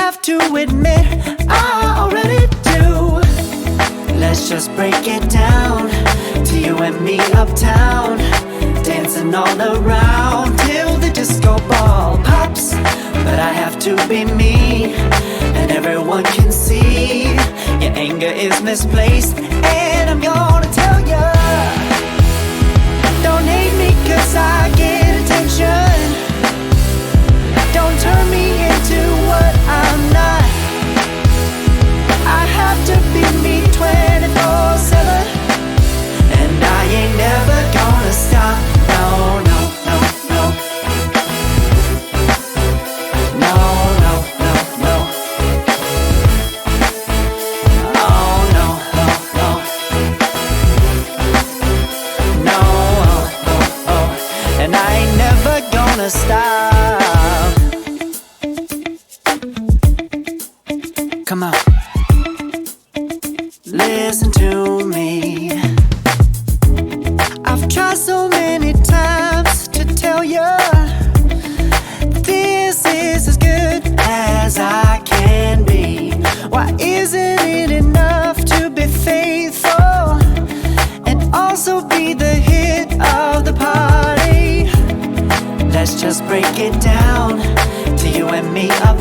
have to admit I already do. Let's just break it down to you and me uptown, dancing all around till the disco ball pops. But I have to be me, and everyone can see your anger is misplaced. And I'm gonna tell ya, don't hate me 'cause I get attention. Don't turn me into what I'm not. I have to be me 24/7, and I ain't never gonna stop. No, no, no, no. No, no, no, no. Oh, no, no, no. No, oh, oh, oh. And I ain't never gonna stop. Come on, listen to me. I've tried so many times to tell you this is as good as I can be. Why isn't it enough to be faithful and also be the hit of the party? Let's just break it down to you and me up